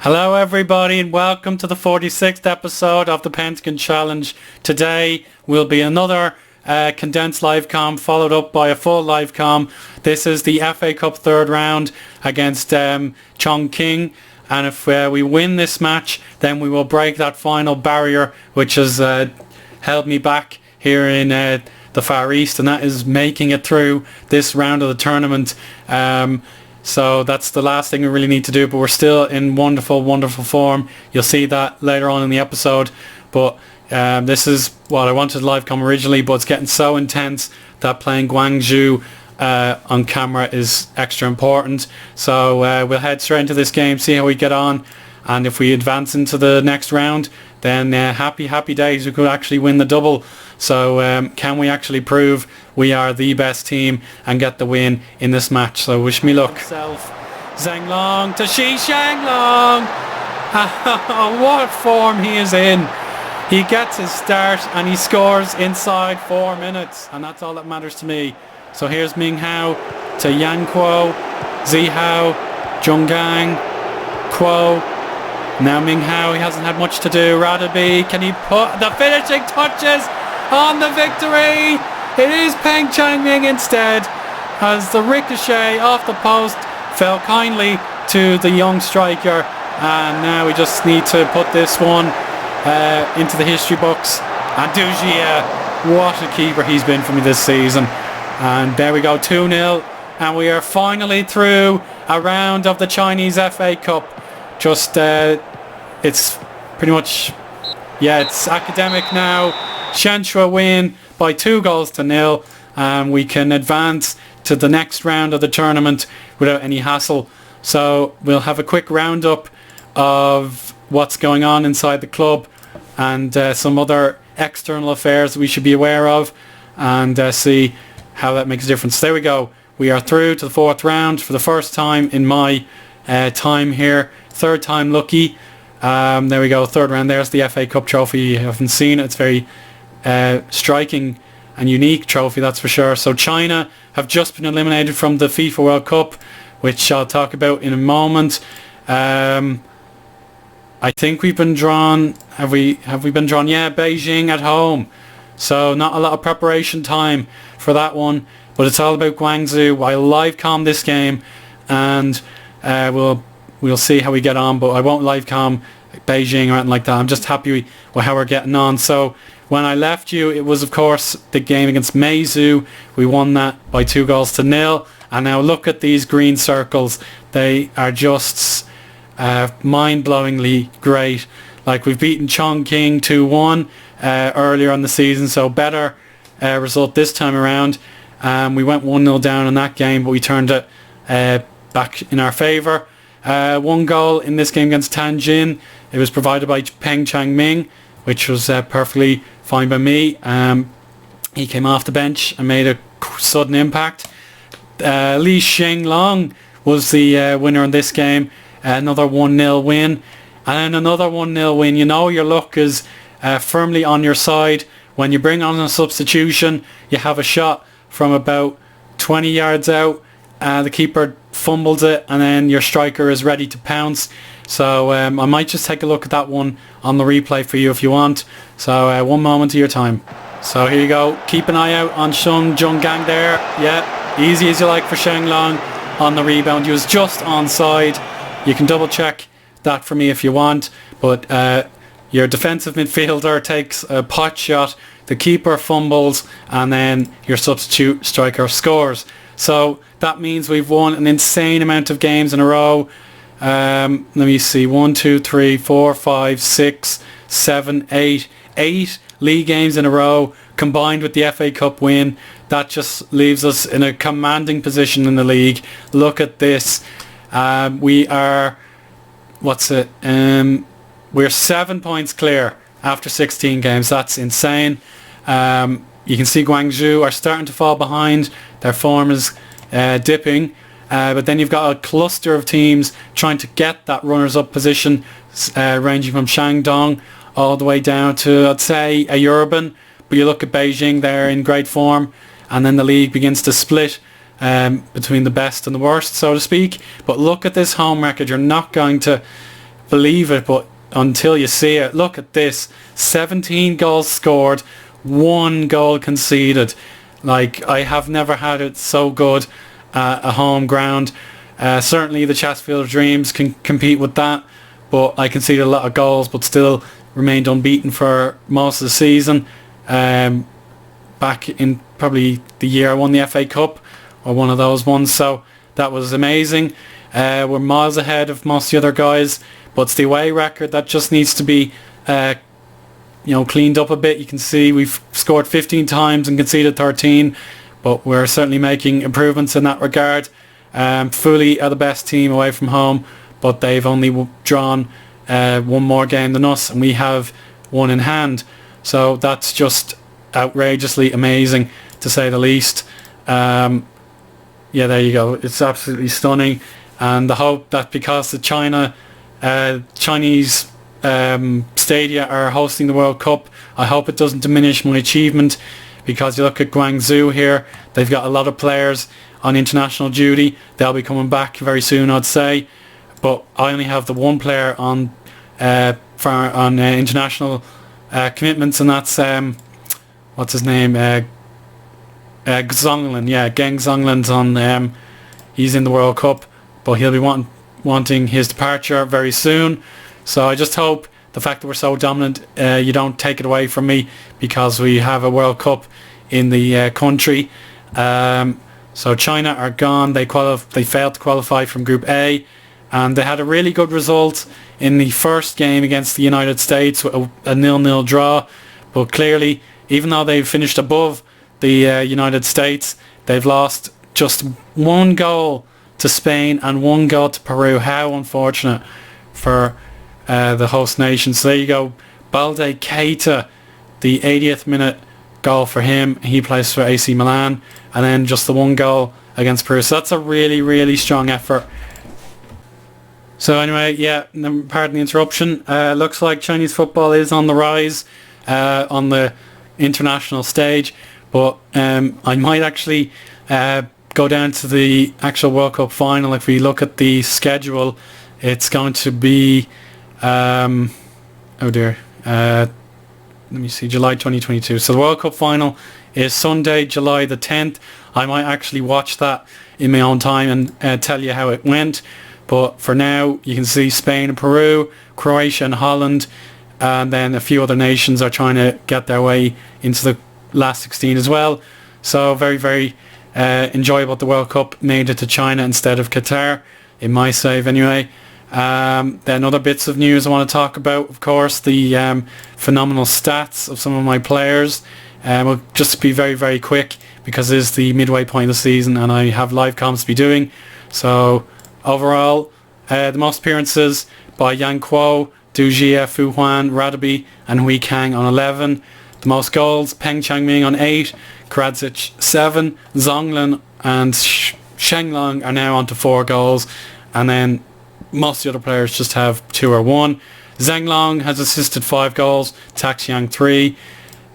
Hello everybody and welcome to the 46th episode of the Pentagon Challenge. Today will be another condensed live com followed up by a full live com. This is the FA Cup third round against Chongqing, and if we win this match then we will break that final barrier which has held me back here in the Far East, and that is making it through this round of the tournament. So that's the last thing we really need to do, but we're still in wonderful form. You'll see that later on in the episode, but this is what I wanted live com originally, but it's getting so intense that playing Guangzhou on camera is extra important. So we'll head straight into this game, see how we get on, and if we advance into the next round then happy days, we could actually win the double. So can we actually prove we are the best team and get the win in this match? So wish me luck. Zheng Long to Shi Shenglong. What form he is in. He gets his start and he scores inside 4 minutes, and that's all that matters to me. So here's Ming Hao to Yan Kuo, Zi Hao, Zhonggang, Kuo. Now Ming Hao, he hasn't had much to do. Radaby, can he put the finishing touches on the victory? It is Peng Changming instead, as the ricochet off the post fell kindly to the young striker, and now we just need to put this one into the history books. And Dujia, what a keeper he's been for me this season. And there we go, 2-0, and we are finally through a round of the Chinese FA Cup. Just it's pretty much, it's academic now. Shenhua win by 2-0, and we can advance to the next round of the tournament without any hassle. So we'll have a quick roundup of what's going on inside the club and some other external affairs that we should be aware of, and see how that makes a difference. There we go. We are through to the fourth round for the first time in my time here. Third time lucky. There we go, third round. There's the FA Cup trophy. You haven't seen it. It's very striking and unique trophy, that's for sure. So China have just been eliminated from the FIFA World Cup, which I'll talk about in a moment. I think we've been drawn. Have we been drawn? Yeah, Beijing at home. So not a lot of preparation time for that one, but it's all about Guangzhou. I'll live com this game, and we'll see how we get on, but I won't live com Beijing or anything like that. I'm just happy with how we're getting on. So when I left you, it was of course the game against Meizu. We won that by 2-0, and now look at these green circles. They are just mind-blowingly great. Like, we've beaten Chongqing 2-1 earlier on the season, so better result this time around. We went 1-0 down in that game, but we turned it back in our favour. 1 goal in this game against Tianjin. It was provided by Peng Changming, which was perfectly fine by me. He came off the bench and made a sudden impact. Li Shenglong was the winner in this game. Another 1-0 win. And then another 1-0 win. You know your luck is firmly on your side. When you bring on a substitution, you have a shot from about 20 yards out. The keeper fumbles it, and then your striker is ready to pounce. So I might just take a look at that one on the replay for you if you want. So one moment of your time. So here you go. Keep an eye out on Shun Zhonggang there. Yeah, easy as you like for Shenglong on the rebound. He was just onside. You can double check that for me if you want. But your defensive midfielder takes a pot shot. The keeper fumbles, and then your substitute striker scores. So that means we've won an insane amount of games in a row. Let me see, 1, 2, 3, 4, 5, 6, 7, 8 league games in a row, combined with the FA Cup win. That just leaves us in a commanding position in the league. Look at this. We are, we're 7 points clear after 16 games. That's insane. You can see Guangzhou are starting to fall behind. Their form is dipping. But then you've got a cluster of teams trying to get that runners-up position, ranging from Shandong all the way down to, I'd say, a Urban. But you look at Beijing, they're in great form. And then the league begins to split between the best and the worst, so to speak. But look at this home record. You're not going to believe it, but until you see it, look at this. 17 goals scored, 1 goal conceded. Like, I have never had it so good at a home ground. Certainly the Chesterfield Dreams can compete with that, but I conceded a lot of goals but still remained unbeaten for most of the season. Back in probably the year I won the FA Cup, or one of those ones, so that was amazing. We're miles ahead of most of the other guys, but it's the away record that just needs to be cleaned up a bit. You can see we've scored 15 times and conceded 13, but we're certainly making improvements in that regard. Fully are the best team away from home, but they've only drawn one more game than us, and we have one in hand. So that's just outrageously amazing, to say the least. Yeah, there you go. It's absolutely stunning, and the hope that because the Chinese stadia are hosting the World Cup, I hope it doesn't diminish my achievement, because you look at Guangzhou here, they've got a lot of players on international duty. They'll be coming back very soon, I'd say, but I only have the one player on international commitments, and that's what's his name, Zonglin. Yeah, Geng Zonglin's on, he's in the World Cup, but he'll be wanting his departure very soon. So I just hope the fact that we're so dominant, you don't take it away from me, because we have a World Cup in the country. So China are gone. They failed to qualify from Group A, and they had a really good result in the first game against the United States with a 0-0 draw. But clearly, even though they've finished above the United States, they've lost just 1 goal to Spain and 1 goal to Peru. How unfortunate for the host nation. So there you go. Balde Keita, the 80th minute goal for him. He plays for AC Milan, and then just the 1 goal against Peru. So that's a really, really strong effort. So anyway, yeah, pardon the interruption. Looks like Chinese football is on the rise on the international stage, but I might actually go down to the actual World Cup final. If we look at the schedule, it's going to be oh dear, let me see, July 2022. So the World Cup final is Sunday, July the 10th. I might actually watch that in my own time and tell you how it went. But for now, you can see Spain and Peru, Croatia and Holland, and then a few other nations are trying to get their way into the last 16 as well. So very, very enjoyable. The World Cup made it to China instead of Qatar, in my save anyway. Then other bits of news I want to talk about, of course, the phenomenal stats of some of my players. We'll just be very, very quick, because it is the midway point of the season and I have live comms to be doing. So overall, the most appearances by Yang Kuo, Du Jie, Fu Huan, Radaby and Hui Kang on 11. The most goals, Peng Changming on 8, Karadzic 7, Zonglin and Shenglong are now on to 4 goals, and then most of the other players just have 2 or 1. Zheng Long has assisted 5 goals, Taxiang 3.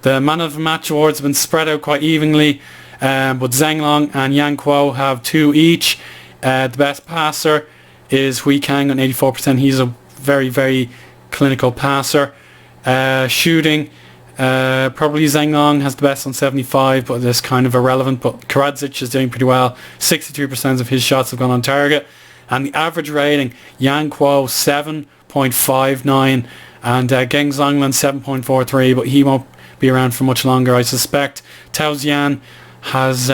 The Man of the Match awards have been spread out quite evenly, but Zheng Long and Yang Kuo have 2 each. The best passer is Hui Kang on 84%. He's a very, very clinical passer. Shooting, probably Zheng Long has the best on 75, but that's kind of irrelevant. But Karadzic is doing pretty well. 63% of his shots have gone on target. And the average rating, Yang Kuo 7.59 and Geng Zonglin 7.43, but he won't be around for much longer, I suspect. Tao Zian has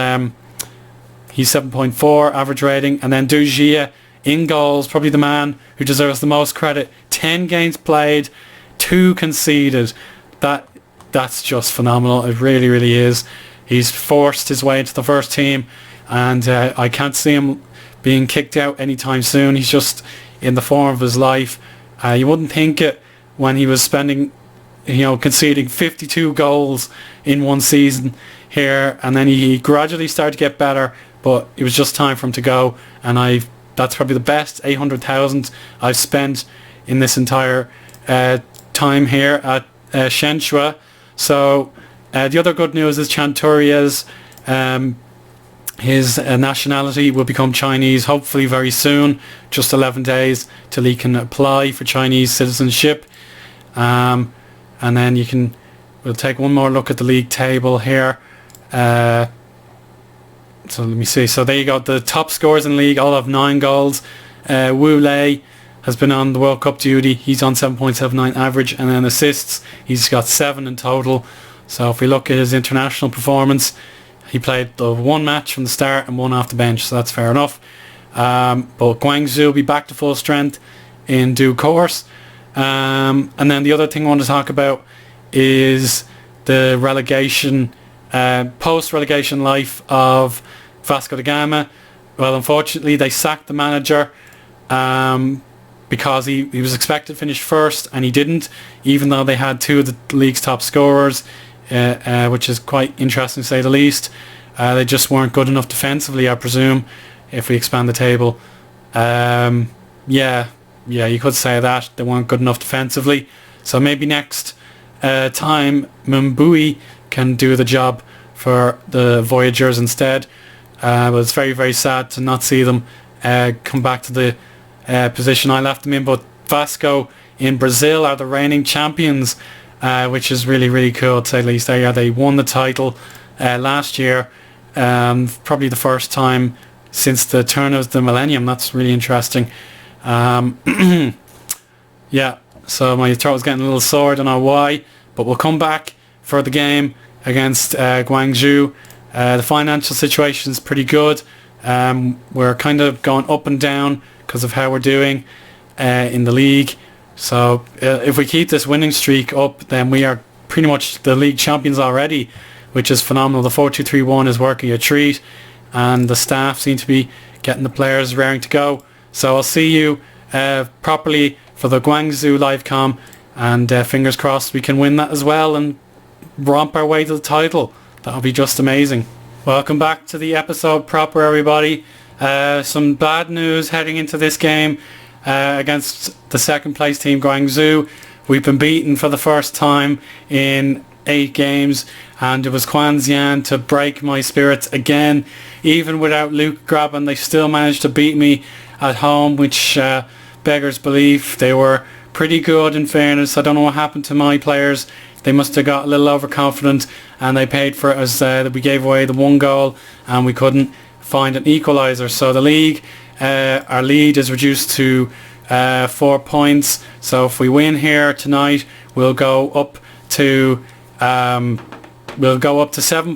he's 7.4 average rating, and then Du Jie in goals, probably the man who deserves the most credit. 10 games played, 2 conceded. That's just phenomenal. It really, really is. He's forced his way into the first team, and I can't see him being kicked out anytime soon. He's just in the form of his life. You wouldn't think it when he was spending, conceding 52 goals in one season here, and then he gradually started to get better, but it was just time for him to go, and that's probably the best 800,000 I've spent in this entire time here at Shenhua. So the other good news is Chanturia's His nationality will become Chinese hopefully very soon, just 11 days till he can apply for Chinese citizenship. And then we'll take one more look at the league table here. So let me see. So there you go. The top scorers in the league all have 9 goals. Wu Lei has been on the World Cup duty. He's on 7.79 average. And then assists, he's got 7 in total. So if we look at his international performance, he played the 1 match from the start and 1 off the bench. So that's fair enough. But Guangzhou will be back to full strength in due course. And then the other thing I want to talk about is the relegation, post-relegation life of Vasco da Gama. Well, unfortunately, they sacked the manager because he was expected to finish first and he didn't, even though they had 2 of the league's top scorers, which is quite interesting to say the least. They just weren't good enough defensively, I presume, if we expand the table. Yeah, you could say that. They weren't good enough defensively. So maybe next time Mbui can do the job for the Voyagers instead. But it's very, very sad to not see them come back to the position I left them in. But Vasco in Brazil are the reigning champions, which is really, really cool to say the least. They won the title last year, probably the first time since the turn of the millennium. That's really interesting. Yeah, so my throat was getting a little sore, I don't know why, but we'll come back for the game against Guangzhou. The financial situation is pretty good. We're kind of going up and down because of how we're doing in the league. So if we keep this winning streak up, then we are pretty much the league champions already, which is phenomenal. The 4-2-3-1 is working a treat, and the staff seem to be getting the players raring to go. So I'll see you properly for the Guangzhou live com, and fingers crossed we can win that as well and romp our way to the title. That'll be just amazing. Welcome back to the episode proper, everybody. Some bad news heading into this game against the second place team Guangzhou. We've been beaten for the first time in 8 games, and it was Quanzian to break my spirits again. Even without Luke Graben, they still managed to beat me at home, which beggars belief. They were pretty good, in fairness. I don't know what happened to my players. They must have got a little overconfident, and they paid for it as that we gave away the 1 goal and we couldn't find an equaliser. So the league, our lead is reduced to 4 points. So if we win here tonight, we'll go up to 7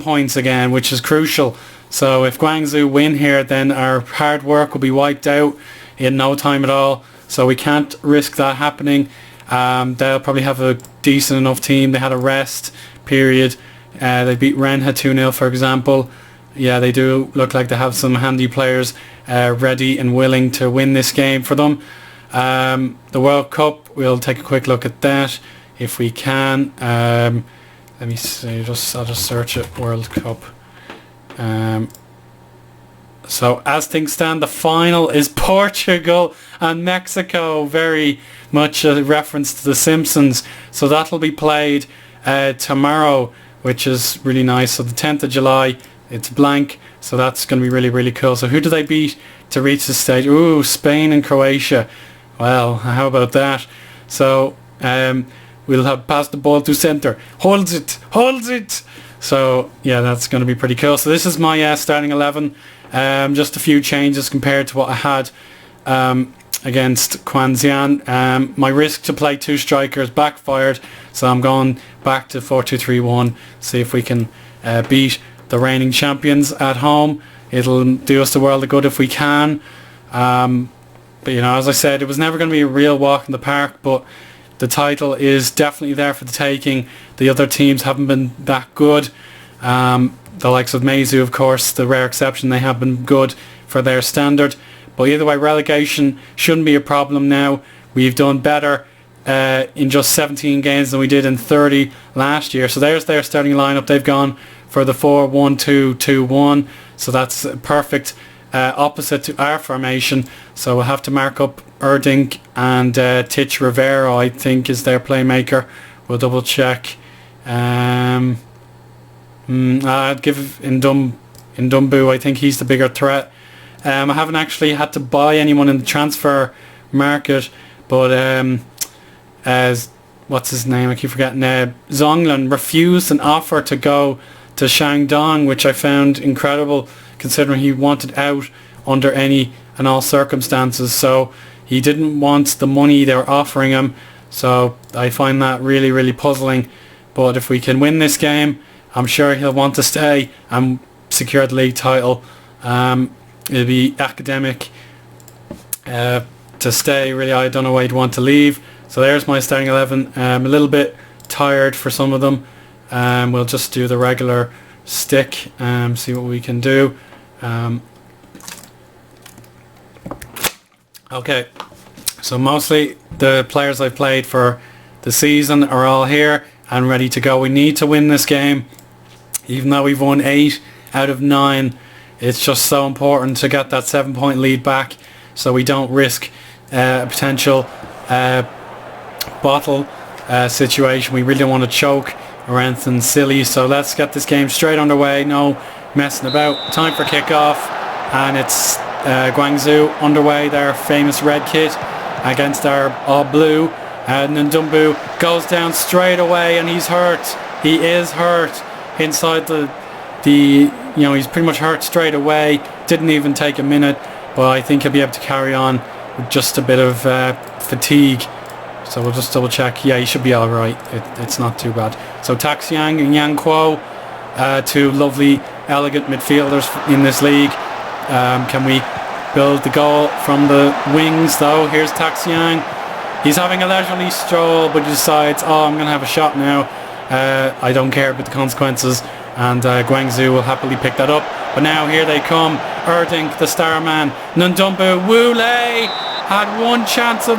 points again, which is crucial. So if Guangzhou win here, then our hard work will be wiped out in no time at all. So we can't risk that happening. They'll probably have a decent enough team. They had a rest period. They beat Renha 2-0, for example. Yeah, they do look like they have some handy players ready and willing to win this game for them. The World Cup, we'll take a quick look at that if we can. Let me see, I'll just search it, World Cup. So as things stand, the final is Portugal and Mexico, very much a reference to The Simpsons. So that'll be played tomorrow, which is really nice. So the 10th of July, it's blank, so that's going to be really, really cool. So who do they beat to reach this stage? Ooh, Spain and Croatia. Well, how about that? So we'll have passed the ball to centre. Holds it. So yeah, that's going to be pretty cool. So this is my starting 11. Just a few changes compared to what I had against Quanzian. My risk to play 2 strikers backfired, so I'm going back to 4-2-3-1. See if we can beat the reigning champions at home. It'll do us the world of good if we can. But you know, as I said, it was never going to be a real walk in the park, but the title is definitely there for the taking. The other teams haven't been that good. The likes of Meizu, of course, the rare exception, they have been good for their standard. But either way, relegation shouldn't be a problem now. We've done better in just 17 games than we did in 30 last year. So there's their starting lineup. They've gone for the 4-1-2-2-1. So that's perfect opposite to our formation. So we'll have to mark up Erdink and Titch Rivero, I think, is their playmaker. We'll double check. I'd give Indum Ndumbu. I think he's the bigger threat. I haven't actually had to buy anyone in the transfer market, but as what's his name? I keep forgetting. Zhonglan refused an offer to go to Shandong, which I found incredible, considering he wanted out under any and all circumstances. So he didn't want the money they were offering him. So I find that really, really puzzling. But if we can win this game, I'm sure he'll want to stay and secure the league title. It'll be academic to stay. Really, I don't know why he'd want to leave. So there's my starting 11. A little bit tired for some of them. We'll just do the regular stick, see what we can do. Okay, so mostly the players I've played for the season are all here and ready to go. We need to win this game. Even though we've won 8 out of 9, it's just so important to get that 7-point lead back so we don't risk a potential bottle situation. We really don't want to choke or anything silly, so let's get this game straight underway. No messing about. Time for kickoff, and it's Guangzhou underway, their famous red kit against our all blue, and Ndumbu goes down straight away, and he's hurt. He is hurt inside the he's pretty much hurt straight away. Didn't even take a minute, but I think he'll be able to carry on with just a bit of fatigue. So we'll just double check. Yeah, he should be all right. It's not too bad. So Taxiang and Yang Kuo, two lovely, elegant midfielders in this league. Can we build the goal from the wings though? Here's Taxiang. He's having a leisurely stroll, but he decides, I'm going to have a shot now. I don't care about the consequences. And Guangzhou will happily pick that up. But now here they come. Erding, the star man. Ndumbu, Wu Lei had one chance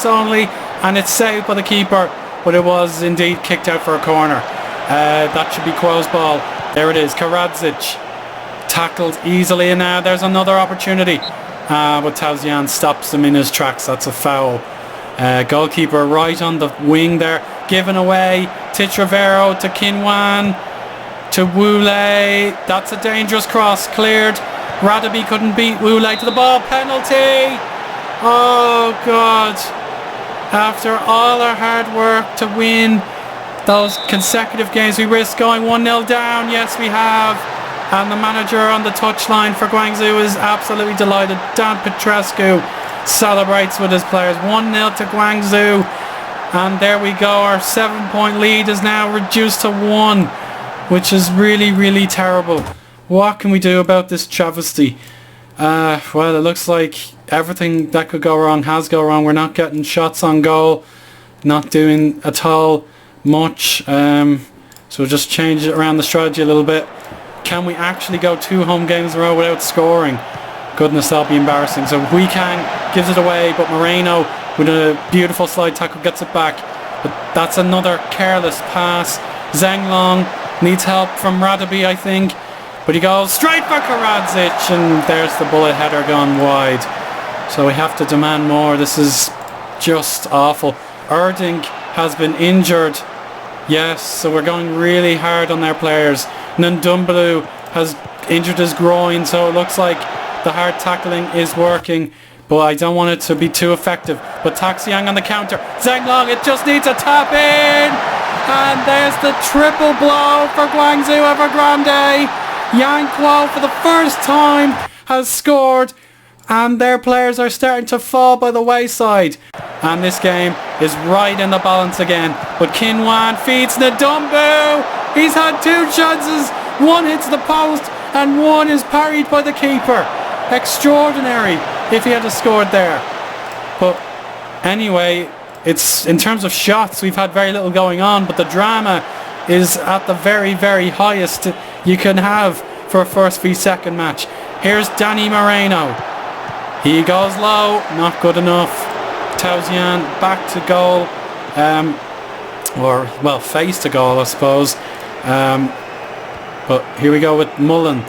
only, and it's saved by the keeper. But it was indeed kicked out for a corner. That should be Kuo's ball. There it is. Karadzic tackled easily, and now there's another opportunity. But Taoxian stops him in his tracks. That's a foul. Goalkeeper right on the wing there, given away. Titravero to Kinwan. To Wu Lei. That's a dangerous cross. Cleared. Radaby couldn't beat Wu Lei to the ball. Penalty. Oh God. After all our hard work to win those consecutive games, we risk going 1-0 down. Yes, we have. And the manager on the touchline for Guangzhou is absolutely delighted. Dan Petrescu celebrates with his players. 1-0 to Guangzhou. And there we go. Our 7-point lead is now reduced to 1. Which is really, really terrible. What can we do about this travesty? Well, it looks like everything that could go wrong has gone wrong. We're not getting shots on goal. Not doing at all much. So we'll just change it around the strategy a little bit. Can we actually go 2 home games in a row without scoring? Goodness, that'll be embarrassing. So Wei Kang gives it away, but Moreno with a beautiful slide tackle gets it back. But that's another careless pass. Zheng Long needs help from Radaby, I think. But he goes straight for Karadzic, and there's the bullet header gone wide. So we have to demand more. This is just awful. Erding has been injured. Yes, so we're going really hard on their players. Ndumbu has injured his groin, so it looks like the hard tackling is working. But I don't want it to be too effective. But Taxiang on the counter. Zheng Long, it just needs a tap in. And there's the triple blow for Guangzhou Evergrande. Yang Kuo for the first time has scored, and their players are starting to fall by the wayside. And this game is right in the balance again. But Kinwan feeds Ndumbu. He's had 2 chances. One hits the post and one is parried by the keeper. Extraordinary if he had scored there. But anyway, it's in terms of shots, we've had very little going on, but the drama is at the very, very highest you can have for a first v second match. Here's Danny Moreno. He goes low, not good enough. Taoxian back to goal, or well, face to goal, I suppose. But here we go with Mullen.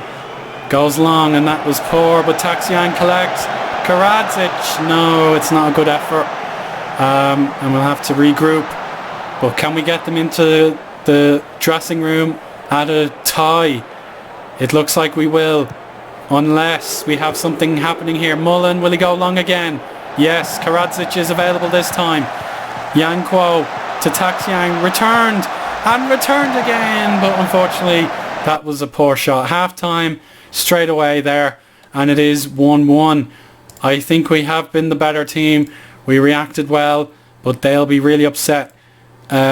Goes long, and that was poor, but Taxiang collects. Karadzic, no, it's not a good effort. And we'll have to regroup. But can we get them into the dressing room at a tie? It looks like we will, unless we have something happening here. Mullen, will he go long again? Yes, Karadzic is available this time. Yang Kuo to Taxiang, returned again, but unfortunately that was a poor shot. Half time straight away there, and it is 1-1. I think we have been the better team. We reacted well, but they'll be really upset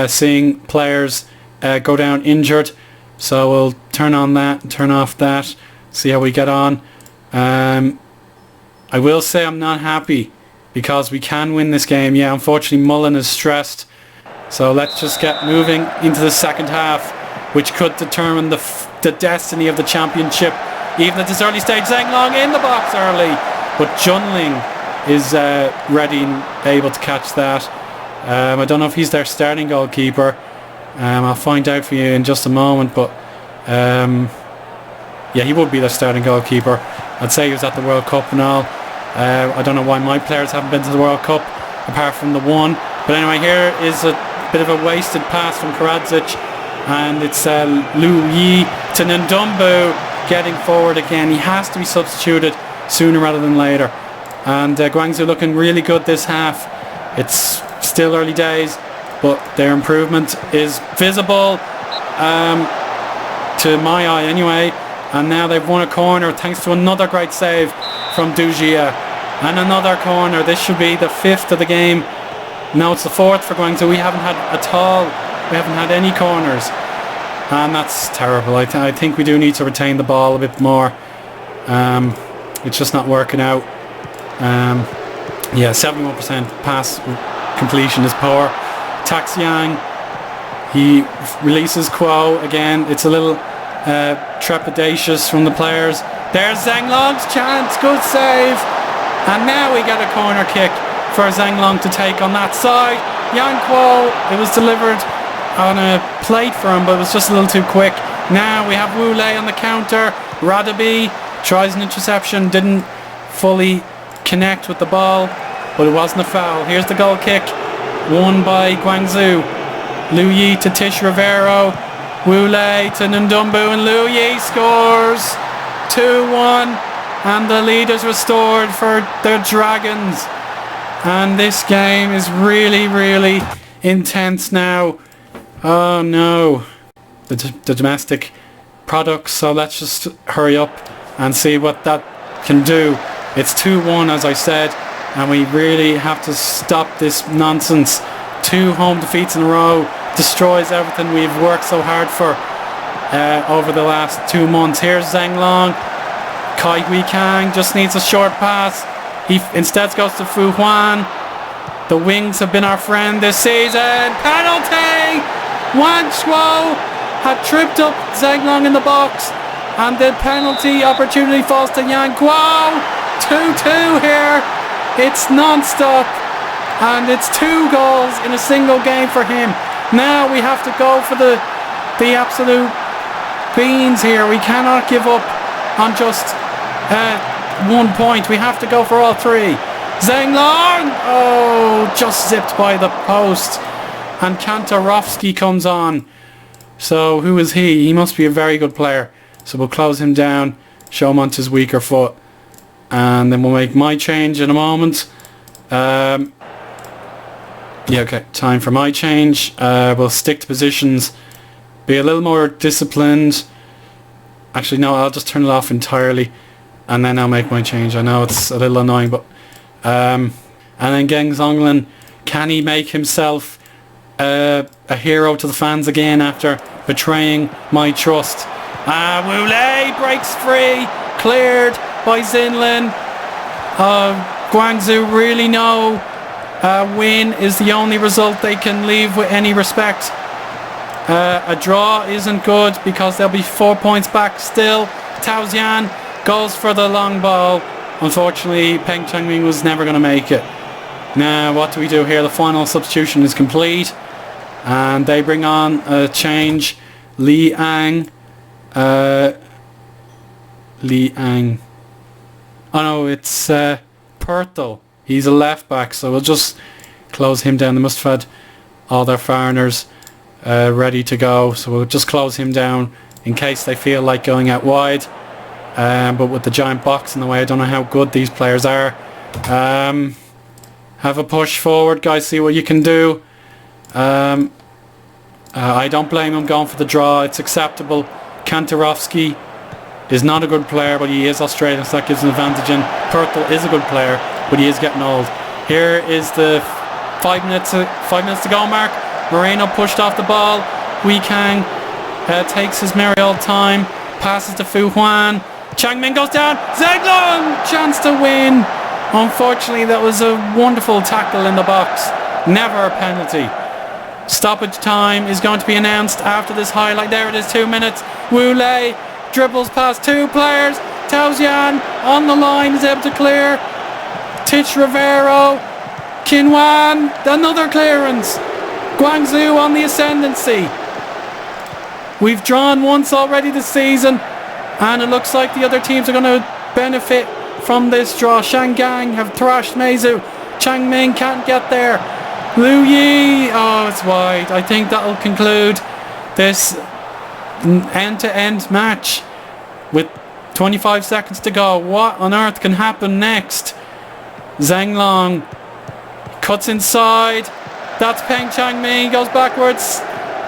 seeing players go down injured. So we'll turn on that and turn off that, see how we get on. I will say I'm not happy because we can win this game. Yeah, unfortunately Mullen is stressed. So let's just get moving into the second half, which could determine the destiny of the championship. Even at this early stage, Zheng Long in the box early, but Junling is ready and able to catch that. I don't know if he's their starting goalkeeper. I'll find out for you in just a moment, but yeah, he would be their starting goalkeeper. I'd say he was at the World Cup and all. I don't know why my players haven't been to the World Cup apart from the one. But anyway, here is a bit of a wasted pass from Karadzic, and it's Liu Yi to Ndumbu getting forward again. He has to be substituted sooner rather than later. And Guangzhou looking really good this half. It's still early days, but their improvement is visible to my eye anyway. And now they've won a corner thanks to another great save from Dujia. And another corner. This should be the 5th of the game. No, it's the 4th for Guangzhou. We haven't had we haven't had any corners, and that's terrible. I think we do need to retain the ball a bit more. It's just not working out. Yeah, 71% pass completion is poor. Taxiang, he releases Kuo again. It's a little trepidatious from the players. There's Zheng Long's chance, good save, and now we get a corner kick for Zheng Long to take on that side. Yang Kuo, it was delivered on a plate for him, but it was just a little too quick. Now we have Wu Lei on the counter. Radabi tries an interception, didn't fully connect with the ball, but it wasn't a foul. Here's the goal kick, won by Guangzhou. Liu Yi to Tish Rivero. Wu Lei to Ndumbu, and Liu Yi scores 2-1, and the lead is restored for the Dragons. And this game is really, really intense now. Oh no, the domestic products. So let's just hurry up and see what that can do. It's 2-1 as I said, and we really have to stop this nonsense. 2 home defeats in a row destroys everything we've worked so hard for over the last 2 months. Here's Zheng Long. Kai Hui Kang just needs a short pass. He instead goes to Fu Huan. The wings have been our friend this season. Penalty! Wang Shuo had tripped up Zheng Long in the box, and the penalty opportunity falls to Yang Kuo. 2-2 here. It's non-stop, and it's 2 goals in a single game for him. Now we have to go for the absolute beans here. We cannot give up on just 1 point. We have to go for all 3. Zheng Long! Oh, just zipped by the post. And Kantarovsky comes on. So who is he? He must be a very good player. So we'll close him down, show him onto his weaker foot, and then we'll make my change in a moment. Yeah, okay, time for my change. We'll stick to positions, be a little more disciplined. Actually no, I'll just turn it off entirely, and then I'll make my change. I know it's a little annoying, but and then Geng Zonglin, can he make himself a hero to the fans again after betraying my trust? Wu Lei breaks free, cleared by Zinlin. Guangzhou really know a win is the only result they can leave with any respect. A draw isn't good because they'll be 4 points back still. Tao Zian goes for the long ball. Unfortunately, Peng Changming was never going to make it. Now, what do we do here? The final substitution is complete, and they bring on a change. Li Ang. Oh no, it's Pertl. He's a left back, so we'll just close him down. They must have had all their foreigners ready to go, so we'll just close him down in case they feel like going out wide. But with the giant box in the way, I don't know how good these players are. Have a push forward, guys, see what you can do. I don't blame him going for the draw. It's acceptable. Kantarovsky is not a good player, but he is Australian, so that gives an advantage. And Pertl is a good player, but he is getting old. Here is the 5 minutes to go mark. Moreno pushed off the ball. Wreaking takes his merry old time. Passes to Fu Huan. Changmin goes down. Zheglong! Chance to win. Unfortunately, that was a wonderful tackle in the box. Never a penalty. Stoppage time is going to be announced after this highlight. There it is, 2 minutes. Wu Lei dribbles past 2 players. Tao Xian on the line is able to clear. Tich Rivero. Qinwan, another clearance. Guangzhou on the ascendancy. We've drawn once already this season, and it looks like the other teams are going to benefit from this draw. Shangang have thrashed Meizu. Changming can't get there. Liu Yi, oh, it's wide. I think that'll conclude this end-to-end match with 25 seconds to go. What on earth can happen next? Zhang Long cuts inside. That's Peng Changming, goes backwards,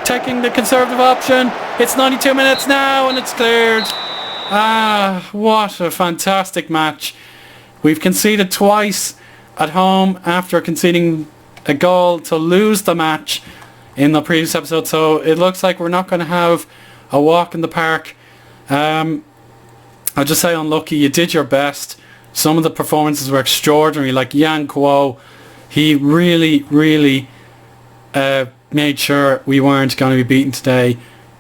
taking the conservative option. It's 92 minutes now and it's cleared. Ah, what a fantastic match. We've conceded twice at home after conceding a goal to lose the match in the previous episode, so it looks like we're not going to have a walk in the park. I'll just say unlucky. You did your best. Some of the performances were extraordinary, like Yang Kuo. He really made sure we weren't going to be beaten today.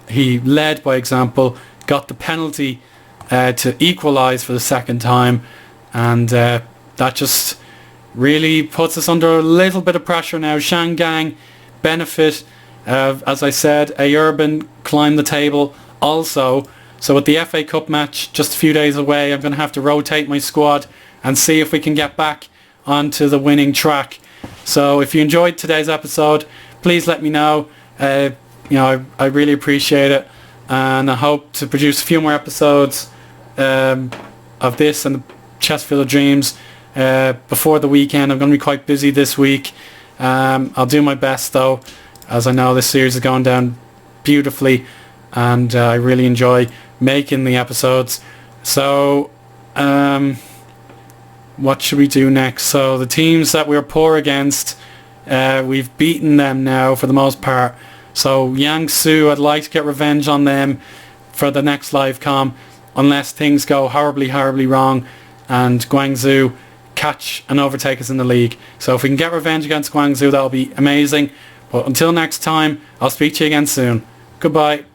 He led by example, got the penalty to equalise for the second time, and that just really puts us under a little bit of pressure now. Shangang benefit, as I said, Urban climbed the table also. So with the FA Cup match just a few days away, I'm going to have to rotate my squad and see if we can get back onto the winning track. So if you enjoyed today's episode, please let me know. I really appreciate it, and I hope to produce a few more episodes of this and the Chesterfield of Dreams before the weekend. I'm going to be quite busy this week. I'll do my best though, as I know this series is going down beautifully, and I really enjoy making the episodes. So what should we do next? So the teams that we're poor against, we've beaten them now for the most part. So Yangsu, I'd like to get revenge on them for the next live com, unless things go horribly wrong and Guangzhou catch and overtake us in the league. So if we can get revenge against Guangzhou, that'll be amazing. But until next time, I'll speak to you again soon. Goodbye.